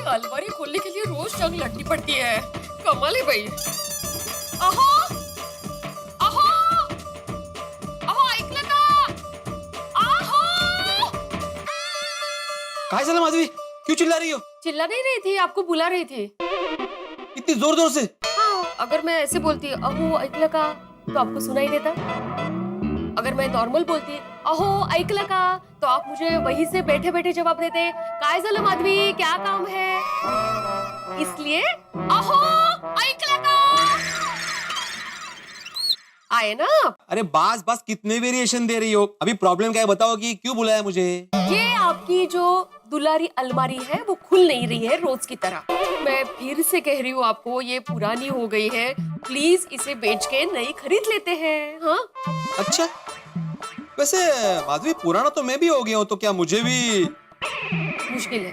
अलमारी खोलने के लिए रोज जंग लड़नी पड़ती है। कमाल है भाई। अहो अहो अहो ऐकलं का? अहो काय झालं माधवी, क्यों चिल्ला रही हो? चिल्ला नहीं रही थी, आपको बुला रही थी। इतनी जोर जोर से? हाँ, अगर मैं ऐसे बोलती अहो ऐकलं का तो आपको सुनाई देता। अगर मैं नॉर्मल बोलती अहो ऐकलं का तो आप मुझे वहीं से बैठे बैठे जवाब देते काय झालं माधवी, क्या काम है। इसलिए अहो ऐकलं का आए ना। अरे बस बस, कितने वेरिएशन दे रही हो? अभी प्रॉब्लम क्या है बताओ, कि क्यों बुलाया मुझे? ये आपकी जो दुलारी अलमारी है वो खुल नहीं रही है रोज की तरह। मैं फिर से कह रही हूँ आपको, ये पुरानी हो गई है, प्लीज इसे बेच के नई खरीद लेते हैं। हाँ अच्छा, वैसे माधवी पुराना तो मैं भी हो गया हूँ, तो क्या मुझे भी मुश्किल है।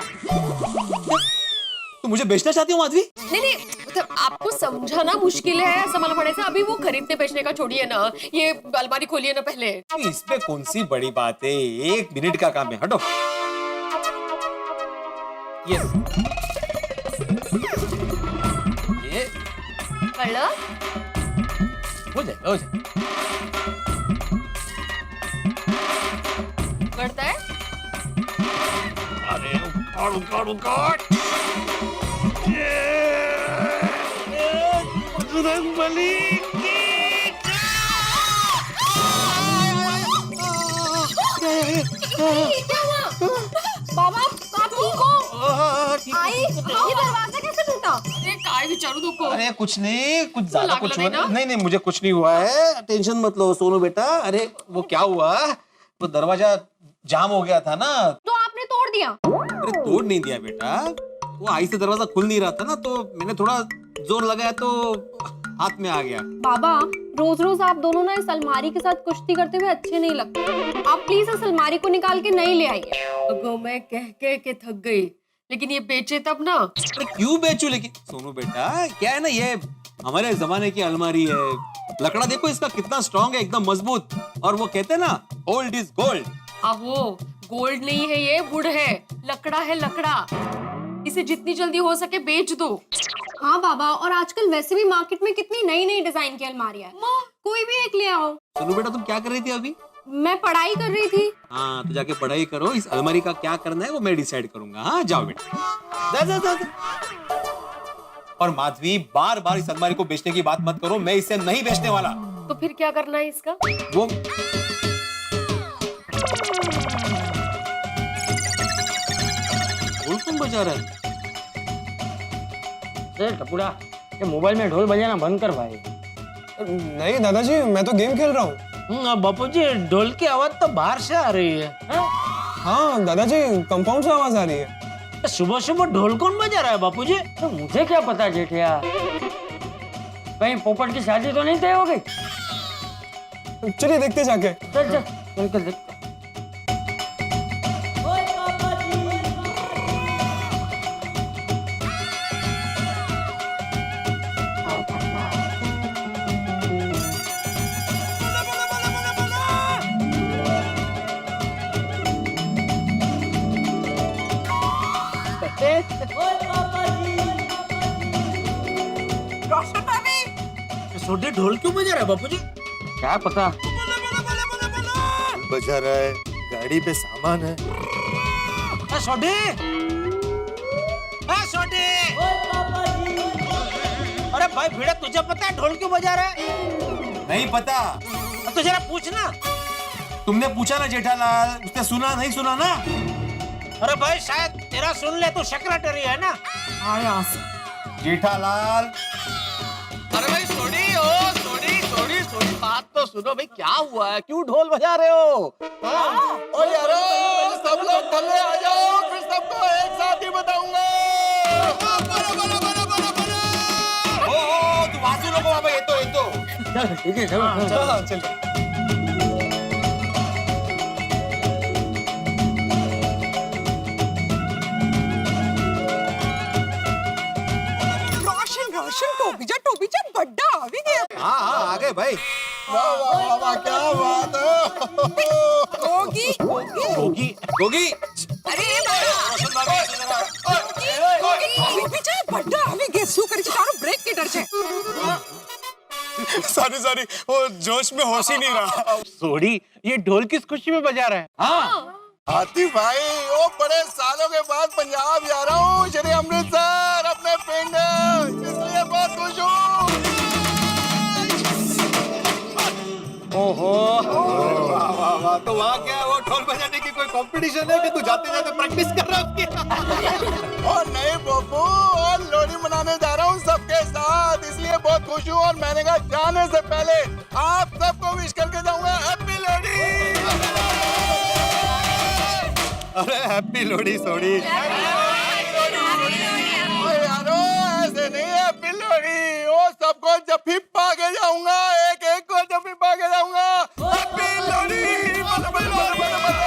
तो मुझे बेचना चाहती हो माधवी? नहीं नहीं, मतलब आपको समझाना मुश्किल है ऐसा मला म्हणायचं। अभी वो खरीदने बेचने का छोड़िए ना, ये अलमारी खोलिए ना पहले। इसमें कौन सी बड़ी बात है, 1 मिनट का काम है, हटो। ये कळलं? हो जाएगा, हो जाएगा। कळतंय? अरे उखाड़ उखाड़ उखाड़। बजरंग बली बाबा आप ठीक हो? आई, ये दरवाजा कैसे टूटा? अरे काय विचारू नको। अरे कुछ नहीं, कुछ ज्यादा लागलं कुछ नाही हुआ ना? नहीं नहीं, मुझे कुछ नहीं हुआ है, टेंशन मत लो सोनू बेटा। अरे वो क्या हुआ, वो दरवाजा जाम हो गया था ना। तो आपने तोड़ दिया? अरे तोड़ नहीं दिया बेटा, वो आई से दरवाजा खुल नहीं रहा था ना, तो मैंने थोड़ा जोर लगाया तो हाथ में आ गया। बाबा रोज रोज आप दोनों ना इस अलमारी के साथ कुश्ती करते हुए अच्छे नहीं लगते। आप प्लीज इस अलमारी को निकाल के नई ले आइए। अगो मैं कह के थक गई, लेकिन ये बेचे तब ना। अरे क्यों बेचू, लेकिन सोनू बेटा क्या है ना, ये हमारे जमाने की अलमारी है, लकड़ा देखो इसका कितना स्ट्रॉन्ग है, एकदम मजबूत। और वो कहते हैं ना, ओल्ड इज गोल्ड। अहो गोल्ड नहीं है, ये वुड है, लकड़ा है लकड़ा। इसे जितनी जल्दी हो सके बेच दो। हाँ बाबा, और आजकल वैसे भी मार्केट में कितनी नई नई डिजाइन की अलमारियां हैं, कोई भी एक ले आओ। सोनू बेटा तुम क्या कर रही थी अभी? मैं पढ़ाई कर रही थी। हाँ तो जाके पढ़ाई करो, इस अलमारी का क्या करना है वो मैं डिसाइड करूंगा। हाँ जाओ बेटा, जा जा जा, जा। और माधवी बार बार इस अलमारी को बेचने की बात मत करो, मैं इसे नहीं बेचने वाला। तो फिर क्या करना है इसका? वो ढोल कौन बजा रहा है? टपुरा, ये मोबाइल में ढोल बजाना बंद कर भाई। नहीं दादाजी, मैं तो गेम खेल रहा हूँ। बापूजी ढोल की आवाज तो बाहर से आ रही है। हाँ दादाजी, कंपाउंड से आवाज आ रही है। सुबह सुबह ढोल कौन बजा रहा है बापूजी? तो मुझे क्या पता जेठिया, कहीं पोपट की शादी तो नहीं तय हो गई? चलिए देखते जाके। चल चल चल कर देखते। छोटे ढोल क्यों बजा रहा है बापूजी? क्या पता। बजा रहा है, गाड़ी पे सामान है। छोटे, छोटे। अरे भाई भिड़ा, तुझे पता है ढोल क्यों बजा रहा है? नहीं पता। तो जरा पूछना। तुमने पूछा ना जेठालाल, उसने सुना नहीं सुना ना? अरे भाई शायद तेरा सुन ले, तू सेक्रेटरी है ना। जेठालाल, अरे भाई सोनी, ओ सोनी बात तो सुनो भाई, क्या हुआ है, क्यों ढोल बजा रहे हो? ओ यारो सब लोग थल्ले आ जाओ, फिर सबको एक साथ ही बताऊंगा। ओ तू वासु लोगों बाबा, ये तो चल ठीक है, चलो चल। टोपी जा बड्डा आ भी गया। हाँ हाँ आ गए भाई। वाह वाह वाह वाह, क्या बात है। गोगी गोगी गोगी, अरे गोगी बड़ा आवी गया શું કરી છે તારો બ્રેક કેટર છે सॉरी वो जोश में होश ही नहीं रहा। सोडी, ये ढोल किस खुशी में बजा रहा है? हाँ हाथी भाई, ओ बड़े सालों के बाद पंजाब जा रहा हूँ, श्री अमृतसर अपने पिंड, इसलिए बहुत खुश हूँ। ओहो, वाह वाह, तो वहाँ क्या है, वो ढोल बजाने की कोई कंपटीशन है कि तू जाते जाते प्रैक्टिस कर रहा है उसकी? और नहीं बब्बू, और लोहड़ी मनाने जा रहा हूँ सबके साथ, इसलिए बहुत खुश हूँ। और मैंने कहा जाने से पहले आप सबको विश करके जाऊंगा हैप्पी लोहड़ी। अरे हैप्पी लोहड़ी सोडी। यारो ऐसे नहीं हैप्पी लोहड़ी, वो सबको जफ्फी पा के जाऊंगा, एक एक को जफ्फी पा के जाऊंगा। हैप्पी लोहड़ी, बले बले बले बले।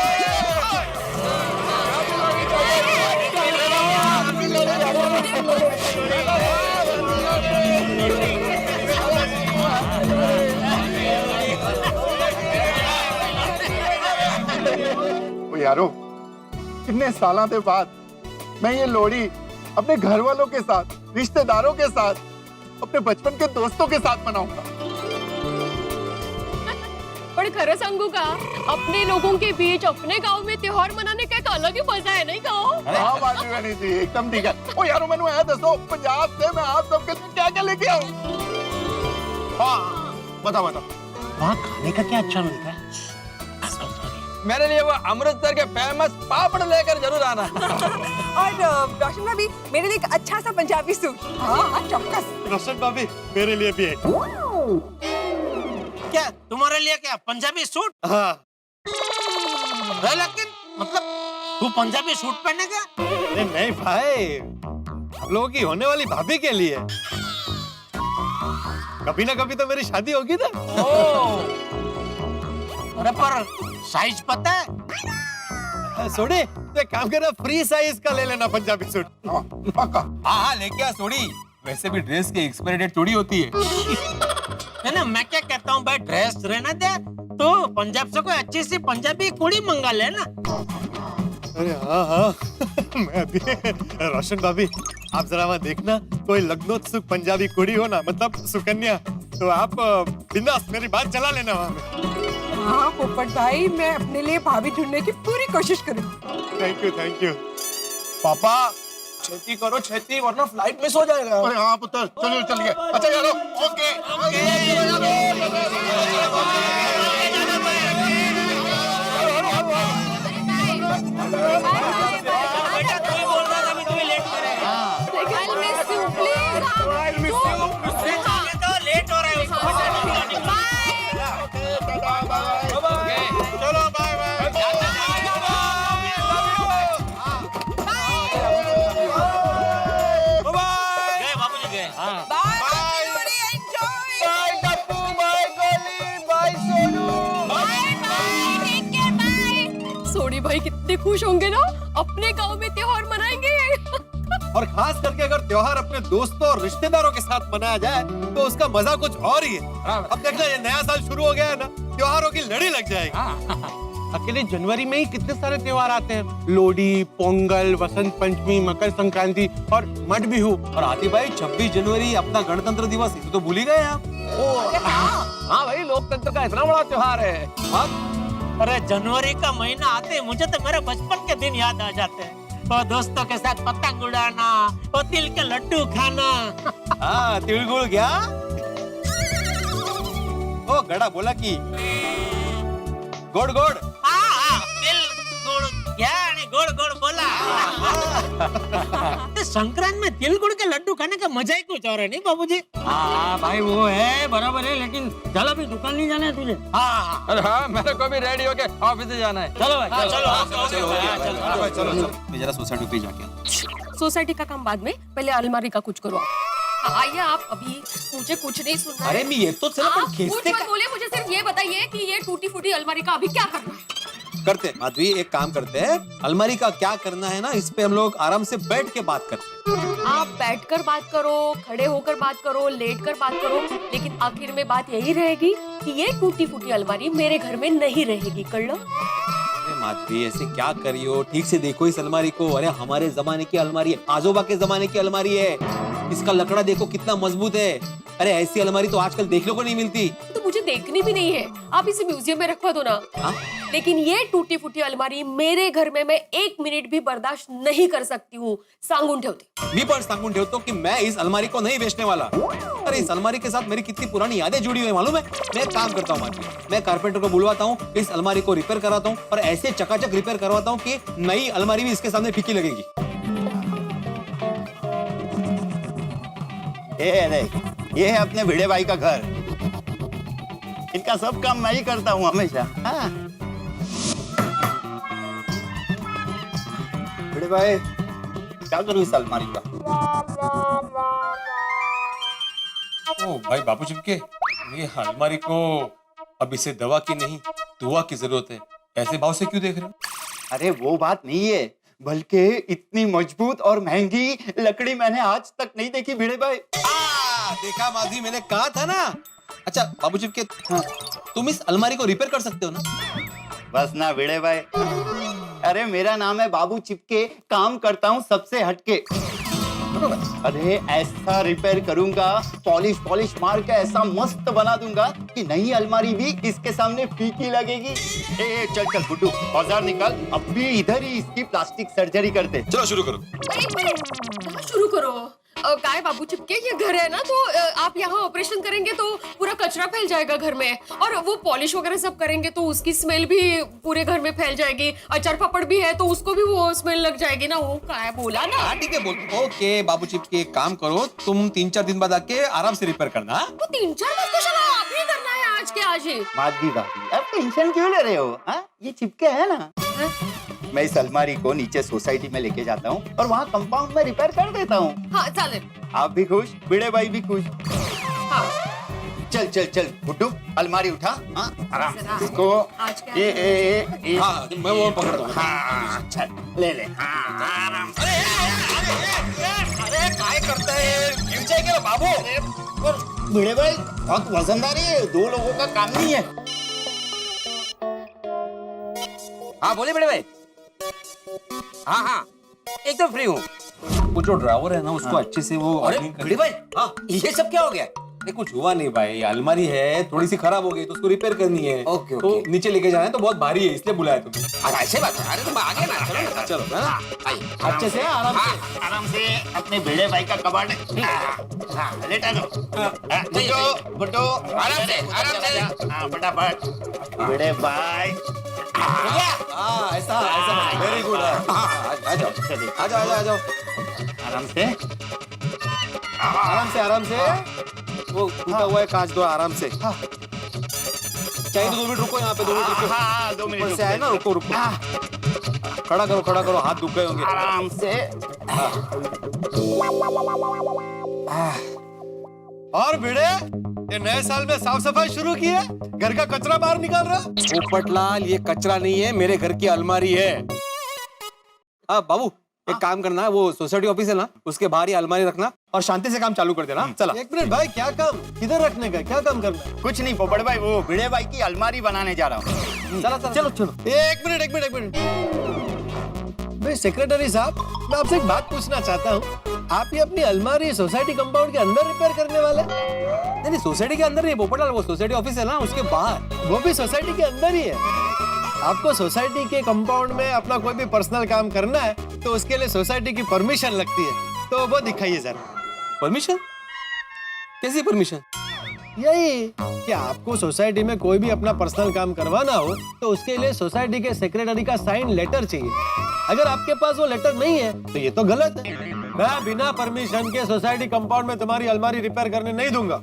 ओ यारो, कितने सालों के बाद मैं ये लोहड़ी अपने घर वालों के साथ, रिश्तेदारों के साथ, अपने बचपन के दोस्तों के साथ मनाऊंगा। पण खरं सांगू का, अपने लोगों के बीच अपने गांव में त्योहार मनाने का एक अलग ही मजा है, नहीं कहो? हाँ बाजू में नहीं थी, एकदम ठीक है। ओ यारो, मैंने ऐसा दसो पंजाब से मैं आप सबके लिए क्या क्या लेके आऊं? हाँ बताओ बताओ। वहाँ खाने का क्या अच्छा मिलता है? मेरे लिए वो अमृतसर के फेमस पापड़ लेकर जरूर आना। और रोशन भाभी मेरे लिए एक अच्छा सा पंजाबी सूट। हाँ चौकस। रोशन भाभी, मेरे लिए भी एक। क्या तुम्हारे लिए क्या पंजाबी सूट? हाँ। लेकिन मतलब तू पंजाबी सूट पहनेगा? अरे नहीं भाई, हम लोगों की होने वाली भाभी के लिए। कभी ना कभी तो मेरी शादी होगी ना। अरे पर साइज पता है? सोडी, तो एक काम करना, फ्री साइज का ले लेना पंजाबी सूट। हाँ पक्का। हाँ लेके आ सोडी, वैसे भी ड्रेस की एक्सपायरी डेट थोड़ी होती है। है ना, मैं क्या कहता हूँ भाई, ड्रेस रहना दे तो पंजाब से कोई अच्छी सी पंजाबी कुड़ी मंगा लेना। अरे हाँ हाँ मैं अभी रोशन भाभी, आप जरा वहाँ देखना, कोई लग्नोत्सुक पंजाबी कुड़ी हो ना, मतलब सुकन्या, तो आप बिंदास मेरी बात चला लेना वहाँ में। हाँ पोपट भाई, मैं अपने लिए भाभी ढूंढने की पूरी कोशिश करूँगी। Thank you. पापा छेती करो छेती, वरना फ्लाइट मिस हो जाएगा। अरे हाँ पुत्र, चलो चलिए। अच्छा यारो, ओके बेटा तू ही बोल रहा था अभी, तू ही लेट करेगा। I'll miss you, please. तो लेट हो रहा है उसको। चलो बाय बाय। गए बाबूजी गए। हाँ बाय बड़ी एंजॉय। बाय डप्पू, बाय गोली, बाय सोनू। सोडी भाई कितने खुश होंगे ना, अपने गांव में त्योहार मनाएंगे। और खास करके अगर त्योहार अपने दोस्तों और रिश्तेदारों के साथ मनाया जाए तो उसका मजा कुछ और ही है। अब देखना, ये नया साल शुरू हो गया है ना, त्योहारों की लड़ी लग जाएगी। अकेले जनवरी में ही कितने सारे त्योहार आते हैं, लोहड़ी, पोंगल, वसंत पंचमी, मकर संक्रांति और मड बिहू। और हाथी भाई, 26 जनवरी अपना गणतंत्र दिवस, इसे तो भूल ही गए आप। हाँ भाई, लोकतंत्र का इतना बड़ा त्योहार है। अरे जनवरी का महीना आते ही मुझे तो मेरे बचपन के दिन याद आ जाते हैं। और दोस्तों के साथ पतंग उड़ाना, और तिल के लड्डू खाना। हाँ, तिलगुड़ क्या? ओ गड़ा बोला कि गोड़ गोड़। तिल गुड़ क्या गोड़ गोड़ बोला। संक्रांत में तिल गुड़ के लड्डू खाने का मजा ही कुछ और है, नहीं बाबूजी? हाँ भाई वो है बराबर है, लेकिन चल अभी दुकान नहीं जाना है तुझे? हाँ अरे हाँ, मेरे को भी रेडी होके ऑफिस से जाना है। चलो भाई चलो मैं जरा सोसाइटी पे जाके। सोसाइटी का काम बाद में, पहले अलमारी का कुछ करो। आइए आप, अभी मुझे कुछ नहीं सुनना है। अरे मैं ये तो चलो आप पर कुछ खींचते मत बोलिए, मुझे सिर्फ ये बताइए कि ये टूटी फूटी अलमारी का अभी क्या करना है। करते हैं माधवी, एक काम करते हैं, अलमारी का क्या करना है ना, इस पे हम लोग आराम से बैठ के बात करते हैं। आप बैठकर बात करो, खड़े होकर बात करो, लेटकर बात करो, लेकिन आखिर में बात यही रहेगी कि ये टूटी फूटी अलमारी मेरे घर में नहीं रहेगी। कर लो। माधवी, ऐसे क्या करी हो? ठीक से देखो इस अलमारी को। अरे हमारे जमाने की अलमारी है, आजोबा के जमाने की अलमारी है। इसका लकड़ा देखो कितना मजबूत है। अरे ऐसी अलमारी तो आजकल देखने को नहीं मिलती। तो मुझे देखनी भी नहीं है, आप इसे म्यूजियम में रखवा दो ना। लेकिन ये टूटी फूटी अलमारी मेरे घर में मैं 1 मिनट भी बर्दाश्त नहीं कर सकती हूँ। सांगून ठेवते। मी पण सांगून ठेवतो कि मैं इस अलमारी को नहीं बेचने वाला। अरे इस अलमारी के साथ मेरी कितनी पुरानी यादें जुड़ी हुई है मालूम है। मैं एक काम करता हूँ माधवी, मैं कारपेंटर को बुलवाता हूँ, इस अलमारी को रिपेयर कराता हूँ और ऐसे चकाचक रिपेयर करवाता हूँ कि नई अलमारी भी इसके सामने फीकी लगेगी। ये है अपने भिड़े भाई का घर। इनका सब काम मैं ही करता हूँ हमेशा। हाँ। भिड़े भाई, क्या करूँ इस अलमारी का? ओ भाई बापू चिपके, ये अलमारी को अब इसे दवा की नहीं दुआ की जरूरत है। ऐसे भाव से क्यों देख रहे हो? अरे वो बात नहीं है, बल्कि इतनी मजबूत और महंगी लकड़ी मैंने आज तक नहीं देखी भिड़े भाई। देखा माधवी, मैंने कहा था ना। अच्छा बाबू चिपके, तुम इस अलमारी को रिपेयर कर सकते हो ना? बस ना भिड़े भाई। अरे मेरा नाम है बाबू चिपके, काम करता हूँ सबसे हटके। अरे ऐसा रिपेयर करूंगा, पॉलिश मार के ऐसा मस्त बना दूंगा कि नई अलमारी भी इसके सामने फीकी लगेगी। चल गुड्डू, औजार निकाल, अब भी इधर ही इसकी प्लास्टिक सर्जरी करते। चलो शुरू करो। एक मिनट, शुरू करो। काय बाबू चिपके, ये घर है ना, तो आप यहाँ ऑपरेशन करेंगे तो पूरा कचरा फैल जाएगा घर में, और वो पॉलिश वगैरह सब करेंगे तो उसकी स्मेल भी पूरे घर में फैल जाएगी। अचार पापड़ भी है तो उसको भी वो स्मेल लग जाएगी ना। वो काय बोला ना। हाँ ठीक है, बोल। ओके बाबू चिपके, एक काम करो, तुम 3-4 दिन बाद आके आराम से रिपेयर करना। तो 3-4 बस तो चलो, आप ही करना है आज के आज ही। माधवी भाभी, अब टेंशन क्यों ले रहे हो? ये चिपके है ना, मैं इस अलमारी को नीचे सोसाइटी में लेके जाता हूँ और वहाँ कंपाउंड में रिपेयर कर देता हूँ। हाँ चालेल। आप भी खुश, भिड़े भाई भी खुश। हाँ चल गुड्डू, अलमारी उठा। आराम से इसको। आज क्या ये हाँ मैं वो पकड़ दूंगा। हाँ चल ले ले। हाँ आराम से। अरे काय करता है, गिर जाएगा बाबू। भिड़े भाई बहुत वजनदार है, 2 लोगों का काम नहीं है। हाँ बोले बड़े भाई। हाँ एकदम फ्री हूँ। वो जो ड्राइवर है ना, उसको अच्छे से वो। अरे भिड़े भाई, हाँ ये सब क्या हो गया? कुछ हुआ नहीं भाई, अलमारी है थोड़ी सी खराब हो गई तो उसको रिपेयर करनी है। ओके, तो ओके। नीचे लेके जाना है तो बहुत भारी है, इसलिए बुलाया तुमने। अरे ऐसे बात है। अरे तुम आगे ना चलो। चलो है ना? आइए। अच्छे से आराम से अपने भिड़े भाई का कबाड़ लेटा दो। गुड्डू आराम से। हाँ फटाफट। भिड़े भाई हाँ ऐसा वेरी गुड। आ जाओ आराम से। आराम से। वो टूटा हुआ है कांच, दो आराम से। चाहिए तो 2 मिनट रुको यहाँ पे, 2 मिनट रुको। हाँ 2 मिनट ऊपर से आए ना, रुको। खड़ा करो, हाथ दुख गए होंगे। आराम से। और भिड़े, ये नए साल में साफ सफाई शुरू की है? घर का कचरा बाहर निकाल रहा? पोपटलाल, ये कचरा नहीं है, मेरे घर की अलमारी है। हाँ बाबू, एक काम करना है, वो सोसाइटी ऑफिस है ना, उसके बाहर ही अलमारी रखना और शांति से काम चालू कर देना। चला। 1 मिनट भाई, क्या काम? किधर रखने का? क्या काम करना है? कुछ नहीं पोपट भाई, वो भिड़े भाई की अलमारी बनाने जा रहा हूँ। चलो। 1 मिनट। भाई सेक्रेटरी साहब, मैं आपसे एक बात पूछना चाहता हूँ। आप ये अपनी अलमारी सोसाइटी कंपाउंड के अंदर रिपेयर करने वाले? नहीं, सोसाइटी के अंदर नहीं पोपटलाल, वो सोसाइटी ऑफिस है ना, उसके बाहर। वो भी सोसाइटी के अंदर ही है? आपको सोसाइटी के कंपाउंड में अपना कोई भी पर्सनल काम करना है तो उसके लिए सोसाइटी की परमिशन लगती है, तो वो दिखाइए जरा। परमिशन? कैसी परमिशन? यही कि आपको सोसाइटी में कोई भी अपना पर्सनल काम करवाना हो तो उसके लिए सोसाइटी के सेक्रेटरी का साइन लेटर चाहिए। अगर आपके पास वो लेटर नहीं है तो ये तो गलत है। मैं बिना परमिशन के सोसाइटी कंपाउंड में तुम्हारी अलमारी रिपेयर करने नहीं दूंगा।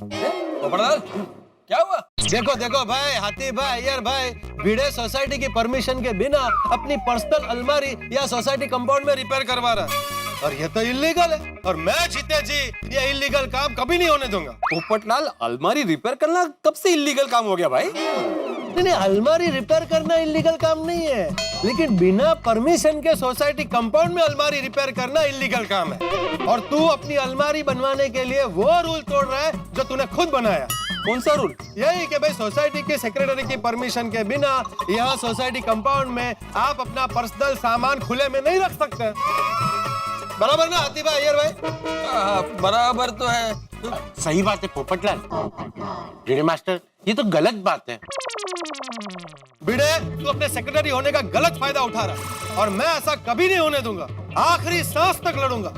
क्या हुआ? देखो भाई, हाथी भाई, अय्यर भाई, भिड़े सोसाइटी की परमिशन के बिना अपनी पर्सनल अलमारी या सोसाइटी कंपाउंड में रिपेयर करवा रहा है, और ये तो इलीगल है। और मैं जीते जी ये इलीगल काम कभी नहीं होने दूंगा। पोपटलाल, अलमारी रिपेयर करना कब से इलीगल काम हो गया भाई? नहीं, अलमारी रिपेयर करना इलीगल काम नहीं है, लेकिन बिना परमिशन के सोसाइटी कंपाउंड में अलमारी रिपेयर करना इलीगल काम है। और तू अपनी अलमारी बनवाने के लिए वो रूल तोड़ रहा है जो तूने खुद बनाया। कौन सा रूल? यही कि भाई सोसाइटी के सेक्रेटरी की परमिशन के बिना यहाँ सोसाइटी कंपाउंड में आप अपना पर्सनल सामान खुले में नहीं रख सकते। बराबर ना हाथी भाई, अय्यर भाई? बराबर तो है। सही बात है पोपटलाल। भिड़े मास्टर, ये तो गलत बात है। भिड़े, तू अपने सेक्रेटरी होने का गलत फायदा उठा रहा है और मैं ऐसा कभी नहीं होने दूंगा। आखिरी सांस तक लड़ूंगा।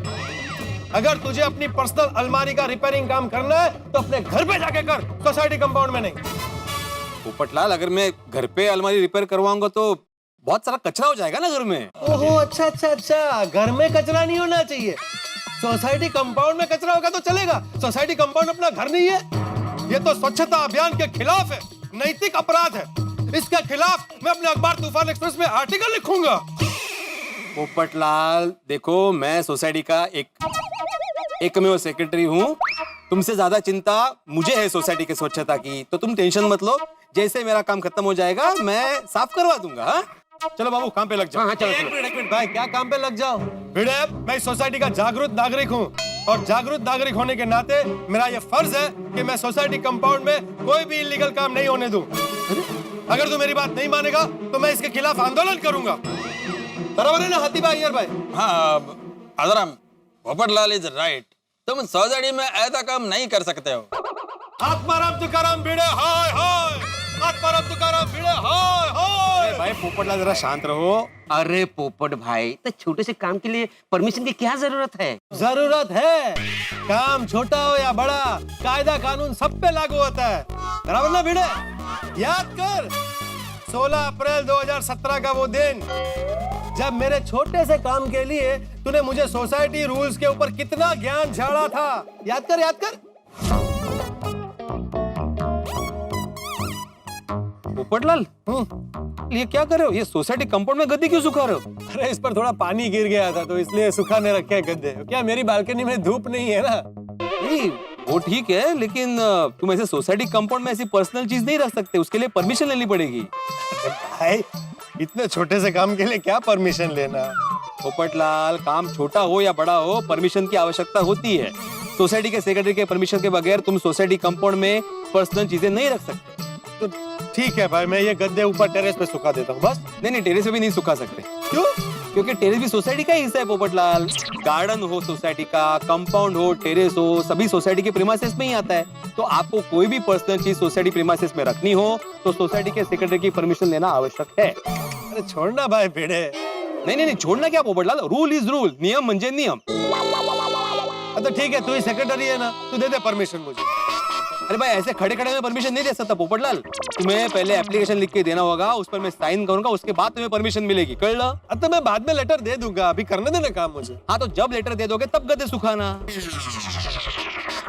अगर तुझे अपनी पर्सनल अलमारी का रिपेयरिंग काम करना है तो अपने घर पे जाके कर, सोसाइटी कंपाउंड में नहीं। पोपटलाल, अगर मैं घर पे अलमारी रिपेयर करवाऊंगा तो बहुत सारा कचरा हो जाएगा ना घर में। ओहो, अच्छा अच्छा अच्छा, घर में कचरा नहीं होना चाहिए, सोसाइटी कंपाउंड में कचरा होगा तो चलेगा। सोसाइटी कंपाउंड अपना घर नहीं है। ये तो स्वच्छता अभियान के खिलाफ है, नैतिक अपराध है। इसके खिलाफ मैं अपने अखबार तूफान एक्सप्रेस में आर्टिकल लिखूंगा। पोपटलाल देखो, मैं सोसाइटी का एकमेव सेक्रेटरी हूँ। तुमसे ज्यादा चिंता मुझे है सोसाइटी की स्वच्छता की, तो तुम टेंशन मत लो। जैसे मेरा काम खत्म हो जाएगा मैं साफ करवा दूंगा। हाँ? चलो बाबू, काम पे लग जाओ। हाँ, चलो, एक मिनट भाई, क्या काम पे लग जाओ? भिड़े, मैं इस सोसाइटी का जागरूक नागरिक हूँ और जागरूक नागरिक होने के नाते मेरा ये फर्ज है कि मैं सोसाइटी कंपाउंड में कोई भी इलीगल काम नहीं होने दूं। अगर तू मेरी बात नहीं मानेगा तो मैं इसके खिलाफ आंदोलन करूंगा। बराबर है ना हाथी भाई, अय्यर भाई? हाँ आदराम, पोपटलाल इज राइट। तुम सोसाइटी में ऐसा काम नहीं कर सकते हो। आत्माराम तुकाराम भिड़े, हाय हाय। आत्माराम तुकाराम भिड़े, हाय हाय। भाई पोपटलाल, जरा शांत रहो। अरे पोपट भाई, तो छोटे से काम के लिए परमिशन की क्या जरूरत है? जरूरत है। काम छोटा हो या बड़ा, कायदा कानून सब पे लागू होता है। बराबर ना भिड़े? याद कर 16 अप्रैल 2017 का वो दिन जब मेरे छोटे से काम के लिए तूने मुझे सोसाइटी रूल्स के ऊपर कितना ज्ञान झाड़ा था। याद कर, याद कर। पोपटलाल, ये क्या कर रहे हो? ये सोसाइटी कंपाउंड में गद्दे क्यों सुखा रहे हो? अरे इस पर थोड़ा पानी गिर गया था तो इसलिए सुखाने रखे हैं गद्दे। क्या मेरी बालकनी में धूप नहीं है ना? नहीं, वो ठीक है, लेकिन तुम ऐसे सोसाइटी कंपाउंड में ऐसी पर्सनल चीज नहीं रख सकते। उसके लिए परमिशन लेनी पड़ेगी। भाई, इतने छोटे से काम के लिए क्या परमिशन लेना? पोपटलाल, काम छोटा हो या बड़ा हो, परमिशन की आवश्यकता होती है। सोसाइटी के सेक्रेटरी के परमिशन के बगैर तुम सोसाइटी कंपाउंड में पर्सनल चीजें नहीं रख सकते। तो ठीक है भाई, मैं ये गद्दे ऊपर टेरेस पे सुखा देता हूँ बस। नहीं, टेरेस पे भी नहीं सुखा सकते। क्यों? क्योंकि टेरेस भी सोसाइटी का ही हिस्सा है पोपटलाल। गार्डन हो सोसाइटी का, कंपाउंड हो, टेरेस हो, सभी सोसाइटी के प्रीमाइसेस में ही आता है। तो आपको कोई भी पर्सनल चीज सोसाइटी प्रीमाइसेस में रखनी हो तो सोसाइटी के सेक्रेटरी की परमिशन लेना आवश्यक है। अरे छोड़ना भाई भिड़े। नहीं, छोड़ना क्या पोपटलाल? रूल इज रूल, नियम म्हणजे नियम। तो ठीक है, तू ही सेक्रेटरी है ना, तू दे दे परमिशन मुझे। अरे भाई, ऐसे खड़े खड़े में परमिशन नहीं दे सकता पोपटलाल। तुम्हें पहले एप्लीकेशन लिख के देना होगा, उस पर मैं साइन करूंगा, उसके बाद तुम्हें परमिशन मिलेगी। कर लो। तो मैं बाद में लेटर दे दूंगा, अभी करने देना काम मुझे। हाँ, तो जब लेटर दे दोगे तब गद्दे सुखाना।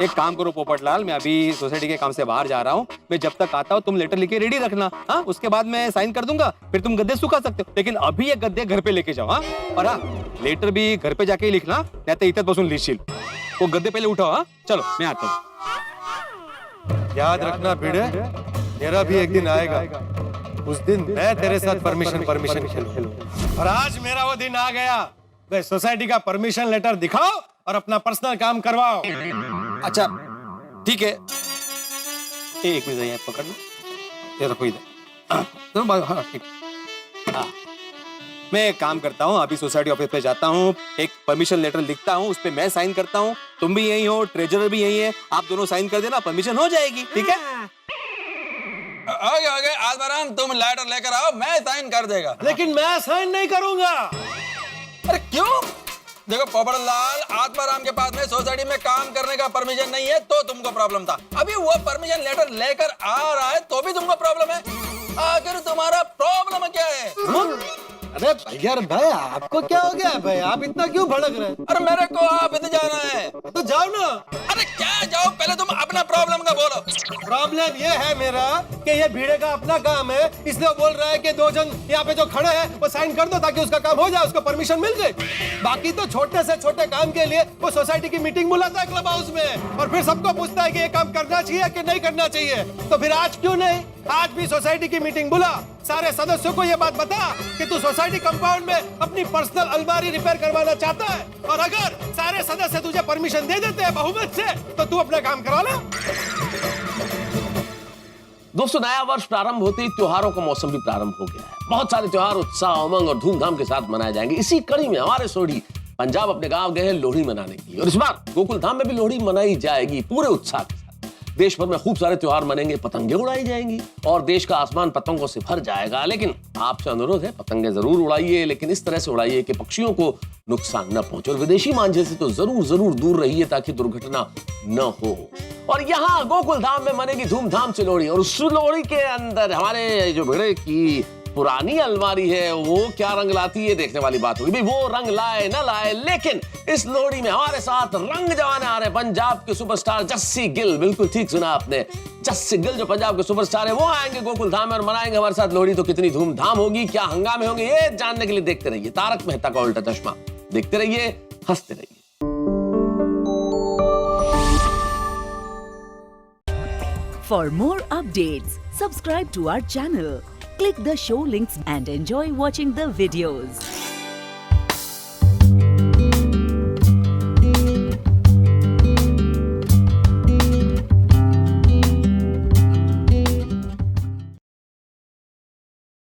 एक काम करो पोपटलाल, मैं अभी सोसाइटी के काम से बाहर जा रहा हूँ। मैं जब तक आता हूँ तुम लेटर लिख के रेडी रखना। हाँ, उसके बाद मैं साइन कर दूंगा, फिर तुम गद्दे सुखा सकते हो। लेकिन अभी ये गद्दे घर पे लेके जाओ। हाँ, और हाँ, लेटर भी घर पे जाके ही लिखना, नहीं तो इतर बसून लिखशील। वो गद्दे पहले उठाओ। हाँ, चलो मैं आता हूँ। याद रखना भिड़े, मेरा भी एक दिन आएगा, उस दिन मैं तेरे साथ परमिशन खेलूंगा। और आज मेरा वो दिन आ गया। भाई, सोसाइटी का परमिशन लेटर दिखाओ और अपना पर्सनल काम करवाओ। अच्छा ठीक है, एक मिनट यहाँ पकड़ लो, ये रखो इधर। हाँ, ठीक। हाँ, मैं एक काम करता हूँ, अभी सोसाइटी ऑफिस पे जाता हूँ, एक परमिशन लेटर लिखता हूँ, उस पे मैं साइन करता हूँ, तुम भी यही हो, ट्रेजरर भी यही है, आप दोनों साइन कर देना, परमिशन हो जाएगी। ठीक है? आगे आत्माराम, तुम लेटर लेकर आओ, मैं साइन कर देगा। लेकिन मैं साइन नहीं करूंगा। अरे क्यों? देखो पोपटलाल, आत्माराम के पास में सोसाइटी में काम करने का परमिशन नहीं है तो तुमको प्रॉब्लम था। अभी वो परमिशन लेटर लेकर आ रहा है तो भी तुमको प्रॉब्लम है। आखिर तुम्हारा प्रॉब्लम क्या है? अरे यार भाई, आपको क्या हो गया भाई? आप इतना क्यों भड़क रहे हैं? अरे मेरे को ऑफिस जाना है। तो जाओ ना। अरे क्या जाओ, पहले तुम अपना प्रॉब्लम का बोलो। प्रॉब्लम ये है मेरा कि ये भिड़े का अपना काम है, इसलिए वो बोल रहा है कि दो जन यहाँ पे जो खड़े हैं वो साइन कर दो ताकि उसका काम हो जाए, उसको परमिशन मिल गई। बाकी तो छोटे से छोटे काम के लिए वो सोसाइटी की मीटिंग बुलाता है क्लब हाउस में और फिर सबको पूछता है कि ये काम करना चाहिए कि नहीं करना चाहिए। तो फिर आज क्यों नहीं? आज भी सोसाइटी की मीटिंग बुला, सारे सदस्यों को ये बात बता कि तू सोसाइटी कंपाउंड में अपनी पर्सनल अलमारी रिपेयर करवाना चाहता है, और अगर सारे सदस्य तुझे परमिशन दे देते हैं बहुमत से तो तू अपना काम करा ले। दोस्तों, नया वर्ष प्रारंभ होते ही त्योहारों का मौसम भी प्रारंभ हो गया है। बहुत सारे त्योहार उत्साह, उमंग और धूमधाम के साथ मनाए जाएंगे। इसी कड़ी में हमारे सोढ़ी पंजाब अपने गांव गए हैं लोहड़ी मनाने के लिए, और इस बार गोकुल धाम में भी लोहड़ी मनाई जाएगी पूरे उत्साह के साथ। देश भर में खूब सारे त्योहार मनेंगे, पतंगे उड़ाई जाएंगी और देश का आसमान पतंगों से भर जाएगा। लेकिन आपसे अनुरोध है, पतंगे जरूर उड़ाइए, लेकिन इस तरह से उड़ाइए कि पक्षियों को नुकसान न पहुंचे, और विदेशी मांझे से तो जरूर दूर रहिए ताकि दुर्घटना न हो। और यहाँ गोकुल धाम में मनेगी धूमधाम से लोहड़ी, और उस लोहड़ी के अंदर हमारे जो भिड़े की पुरानी अलमारी है वो क्या रंग लाती है, देखने वाली बात होगी। भाई वो रंग लाए न लाए, लेकिन इस लोहड़ी में हमारे साथ रंग जमाने आ रहे पंजाब के सुपरस्टार जस्सी गिल। बिल्कुल ठीक सुना आपने, जस्सी गिल जो पंजाब के सुपरस्टार है वो आएंगे गोकुल धाम में और मनाएंगे हमारे साथ लोहड़ी। तो कितनी धूमधाम होगी, क्या हंगामे होंगे, ये जानने के लिए देखते रहिए तारक मेहता का उल्टा चश्मा। देखते रहिए, हंसते रहिए। For more updates, subscribe to our channel, click the show links and enjoy watching the videos.